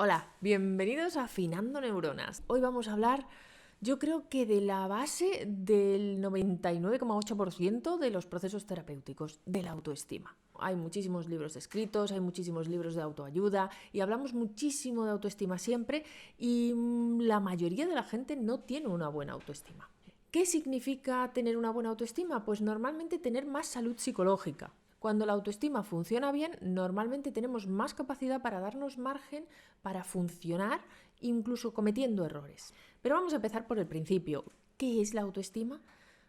Hola, bienvenidos a Afinando Neuronas. Hoy vamos a hablar, yo creo que de la base del 99,8% de los procesos terapéuticos, de la autoestima. Hay muchísimos libros escritos, hay muchísimos libros de autoayuda y hablamos muchísimo de autoestima siempre y la mayoría de la gente no tiene una buena autoestima. ¿Qué significa tener una buena autoestima? Pues normalmente tener más salud psicológica. Cuando la autoestima funciona bien, normalmente tenemos más capacidad para darnos margen para funcionar, incluso cometiendo errores. Pero vamos a empezar por el principio. ¿Qué es la autoestima?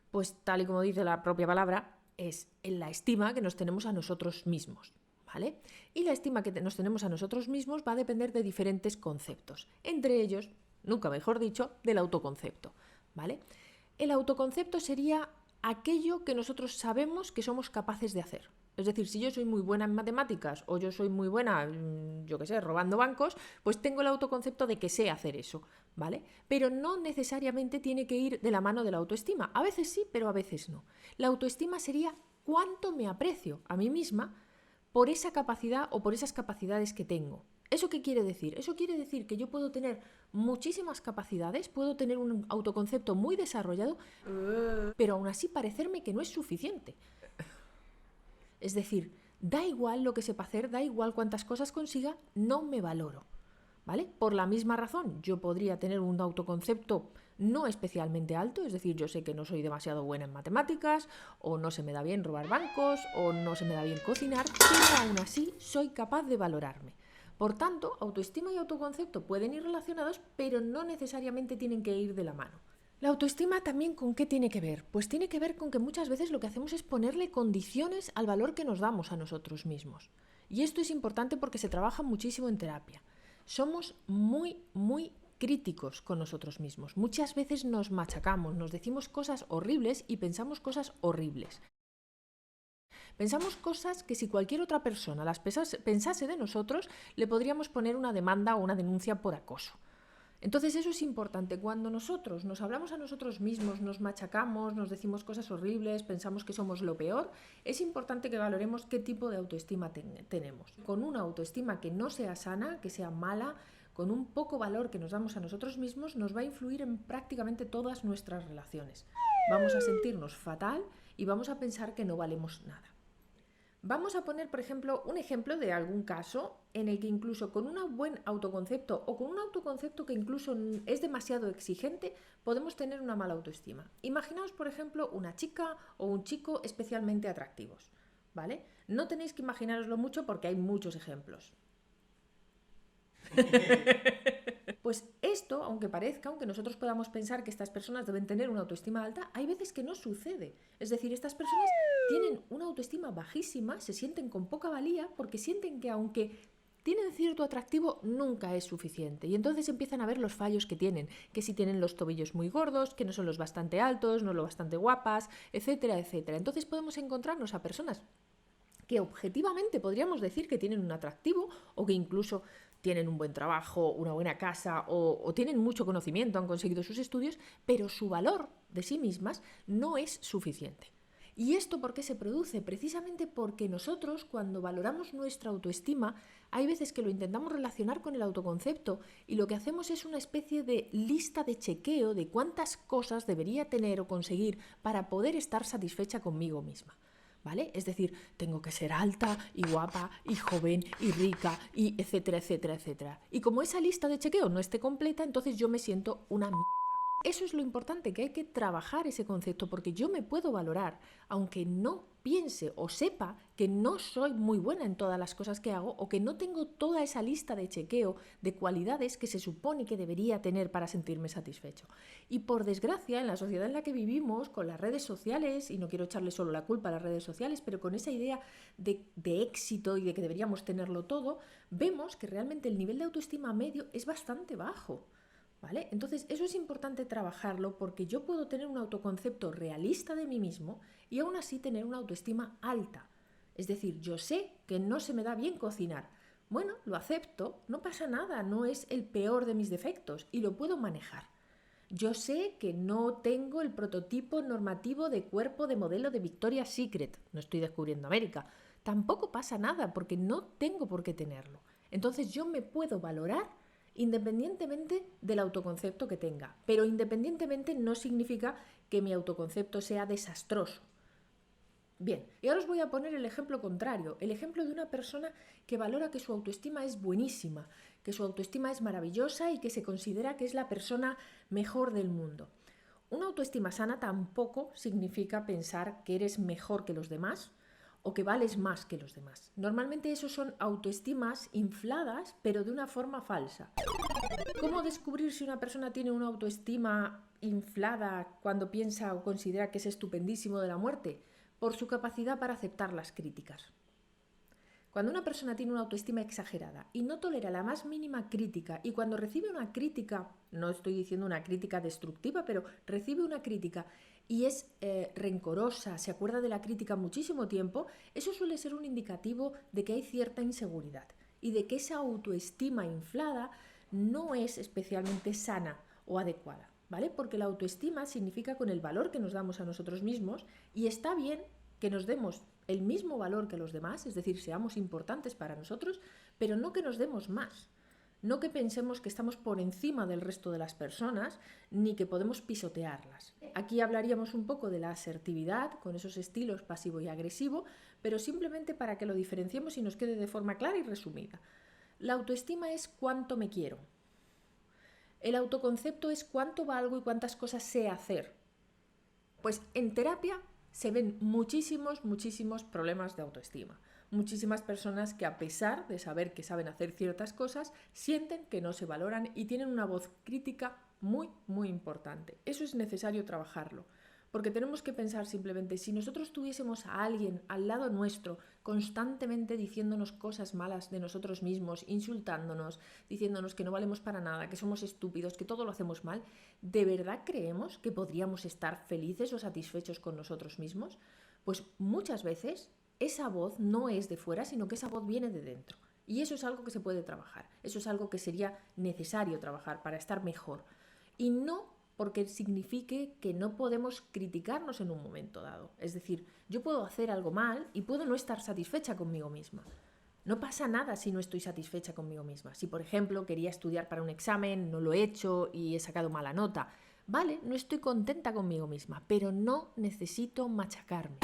Pues tal y como dice la propia palabra, es la estima que nos tenemos a nosotros mismos. ¿Vale? Y la estima que nos tenemos a nosotros mismos va a depender de diferentes conceptos. Entre ellos, nunca mejor dicho, del autoconcepto. ¿Vale? El autoconcepto sería aquello que nosotros sabemos que somos capaces de hacer. Es decir, si yo soy muy buena en matemáticas o yo soy muy buena, yo qué sé, robando bancos, pues tengo el autoconcepto de que sé hacer eso, ¿vale? Pero no necesariamente tiene que ir de la mano de la autoestima. A veces sí, pero a veces no. La autoestima sería cuánto me aprecio a mí misma por esa capacidad o por esas capacidades que tengo. ¿Eso qué quiere decir? Eso quiere decir que yo puedo tener muchísimas capacidades, puedo tener un autoconcepto muy desarrollado, pero aún así parecerme que no es suficiente. Es decir, da igual lo que sepa hacer, da igual cuántas cosas consiga, no me valoro. ¿Vale? Por la misma razón, yo podría tener un autoconcepto no especialmente alto, es decir, yo sé que no soy demasiado buena en matemáticas, o no se me da bien robar bancos, o no se me da bien cocinar, pero aún así soy capaz de valorarme. Por tanto, autoestima y autoconcepto pueden ir relacionados, pero no necesariamente tienen que ir de la mano. La autoestima también ¿con qué tiene que ver? Pues tiene que ver con que muchas veces lo que hacemos es ponerle condiciones al valor que nos damos a nosotros mismos. Y esto es importante porque se trabaja muchísimo en terapia. Somos muy críticos con nosotros mismos. Muchas veces nos machacamos, nos decimos cosas horribles y pensamos cosas horribles. Pensamos cosas que si cualquier otra persona las pensase de nosotros, le podríamos poner una demanda o una denuncia por acoso. Entonces eso es importante. Cuando nosotros nos hablamos a nosotros mismos, nos machacamos, nos decimos cosas horribles, pensamos que somos lo peor, es importante que valoremos qué tipo de autoestima tenemos. Con una autoestima que no sea sana, que sea mala, con un poco valor que nos damos a nosotros mismos, nos va a influir en prácticamente todas nuestras relaciones. Vamos a sentirnos fatal y vamos a pensar que no valemos nada. Vamos a poner, por ejemplo, un ejemplo de algún caso en el que incluso con un buen autoconcepto o con un autoconcepto que incluso es demasiado exigente, podemos tener una mala autoestima. Imaginaos, por ejemplo, una chica o un chico especialmente atractivos, ¿vale? No tenéis que imaginaroslo mucho porque hay muchos ejemplos. Pues esto, aunque parezca, aunque nosotros podamos pensar que estas personas deben tener una autoestima alta, hay veces que no sucede. Es decir, estas personas tienen una autoestima bajísima, se sienten con poca valía porque sienten que aunque tienen cierto atractivo, nunca es suficiente. Y entonces empiezan a ver los fallos que tienen, que si tienen los tobillos muy gordos, que no son los bastante altos, no lo bastante guapas, etcétera, etcétera. Entonces podemos encontrarnos a personas que objetivamente podríamos decir que tienen un atractivo o que incluso tienen un buen trabajo, una buena casa o tienen mucho conocimiento, han conseguido sus estudios, pero su valor de sí mismas no es suficiente. ¿Y esto por qué se produce? Precisamente porque nosotros, cuando valoramos nuestra autoestima, hay veces que lo intentamos relacionar con el autoconcepto y lo que hacemos es una especie de lista de chequeo de cuántas cosas debería tener o conseguir para poder estar satisfecha conmigo misma. ¿Vale? Es decir, tengo que ser alta y guapa y joven y rica y etcétera, etcétera, etcétera. Y como esa lista de chequeo no esté completa, entonces yo me siento una mierda. Eso es lo importante, que hay que trabajar ese concepto porque yo me puedo valorar, aunque no piense o sepa que no soy muy buena en todas las cosas que hago o que no tengo toda esa lista de chequeo de cualidades que se supone que debería tener para sentirme satisfecho. Y por desgracia, en la sociedad en la que vivimos, con las redes sociales, y no quiero echarle solo la culpa a las redes sociales, pero con esa idea de éxito y de que deberíamos tenerlo todo, vemos que realmente el nivel de autoestima medio es bastante bajo. ¿Vale? Entonces, eso es importante trabajarlo porque yo puedo tener un autoconcepto realista de mí mismo y aún así tener una autoestima alta. Es decir, yo sé que no se me da bien cocinar. Bueno, lo acepto, no pasa nada, no es el peor de mis defectos y lo puedo manejar. Yo sé que no tengo el prototipo normativo de cuerpo de modelo de Victoria's Secret, no estoy descubriendo América. Tampoco pasa nada porque no tengo por qué tenerlo. Entonces yo me puedo valorar independientemente del autoconcepto que tenga. Pero independientemente no significa que mi autoconcepto sea desastroso. Bien, y ahora os voy a poner el ejemplo contrario, el ejemplo de una persona que valora que su autoestima es buenísima, que su autoestima es maravillosa y que se considera que es la persona mejor del mundo. Una autoestima sana tampoco significa pensar que eres mejor que los demás o que vales más que los demás. Normalmente eso son autoestimas infladas, pero de una forma falsa. ¿Cómo descubrir si una persona tiene una autoestima inflada cuando piensa o considera que es estupendísimo de la muerte? Por su capacidad para aceptar las críticas. Cuando una persona tiene una autoestima exagerada y no tolera la más mínima crítica, y cuando recibe una crítica, no estoy diciendo una crítica destructiva, pero recibe una crítica y es rencorosa, se acuerda de la crítica muchísimo tiempo, eso suele ser un indicativo de que hay cierta inseguridad y de que esa autoestima inflada no es especialmente sana o adecuada. ¿Vale? Porque la autoestima significa con el valor que nos damos a nosotros mismos, y está bien que nos demos el mismo valor que los demás, es decir, seamos importantes para nosotros, pero no que nos demos más. No que pensemos que estamos por encima del resto de las personas, ni que podemos pisotearlas. Aquí hablaríamos un poco de la asertividad, con esos estilos pasivo y agresivo, pero simplemente para que lo diferenciemos y nos quede de forma clara y resumida. La autoestima es cuánto me quiero. El autoconcepto es cuánto valgo y cuántas cosas sé hacer. Pues en terapia se ven muchísimos problemas de autoestima. Muchísimas personas que, a pesar de saber que saben hacer ciertas cosas, sienten que no se valoran y tienen una voz crítica muy importante. Eso es necesario trabajarlo. Porque tenemos que pensar simplemente, si nosotros tuviésemos a alguien al lado nuestro constantemente diciéndonos cosas malas de nosotros mismos, insultándonos, diciéndonos que no valemos para nada, que somos estúpidos, que todo lo hacemos mal, ¿de verdad creemos que podríamos estar felices o satisfechos con nosotros mismos? Pues muchas veces esa voz no es de fuera, sino que esa voz viene de dentro. Y eso es algo que se puede trabajar, eso es algo que sería necesario trabajar para estar mejor. Y no porque signifique que no podemos criticarnos en un momento dado. Es decir, yo puedo hacer algo mal y puedo no estar satisfecha conmigo misma. No pasa nada si no estoy satisfecha conmigo misma. Si, por ejemplo, quería estudiar para un examen, no lo he hecho y he sacado mala nota. Vale, no estoy contenta conmigo misma, pero no necesito machacarme.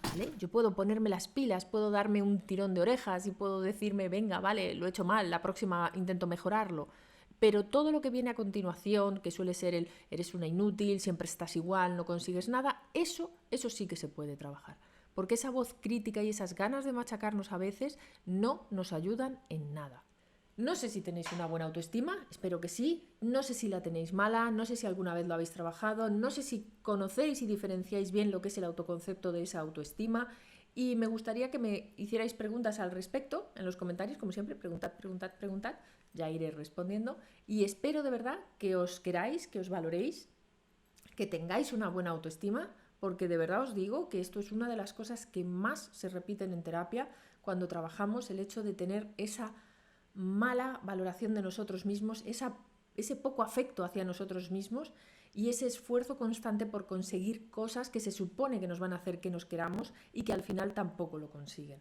¿Vale? Yo puedo ponerme las pilas, puedo darme un tirón de orejas y puedo decirme, venga, vale, lo he hecho mal, la próxima intento mejorarlo. Pero todo lo que viene a continuación, que suele ser el eres una inútil, siempre estás igual, no consigues nada, eso sí que se puede trabajar. Porque esa voz crítica y esas ganas de machacarnos a veces no nos ayudan en nada. No sé si tenéis una buena autoestima, espero que sí. No sé si la tenéis mala, no sé si alguna vez lo habéis trabajado, no sé si conocéis y diferenciáis bien lo que es el autoconcepto de esa autoestima. Y me gustaría que me hicierais preguntas al respecto en los comentarios, como siempre, preguntad. Ya iré respondiendo, y espero de verdad que os queráis, que os valoréis, que tengáis una buena autoestima, porque de verdad os digo que esto es una de las cosas que más se repiten en terapia cuando trabajamos, el hecho de tener esa mala valoración de nosotros mismos, ese poco afecto hacia nosotros mismos y ese esfuerzo constante por conseguir cosas que se supone que nos van a hacer que nos queramos y que al final tampoco lo consiguen.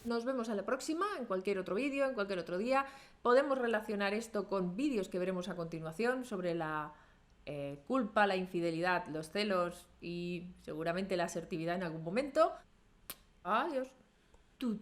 Nos vemos a la próxima, en cualquier otro vídeo, en cualquier otro día. Podemos relacionar esto con vídeos que veremos a continuación sobre la culpa, la infidelidad, los celos y seguramente la asertividad en algún momento. Adiós. Tu.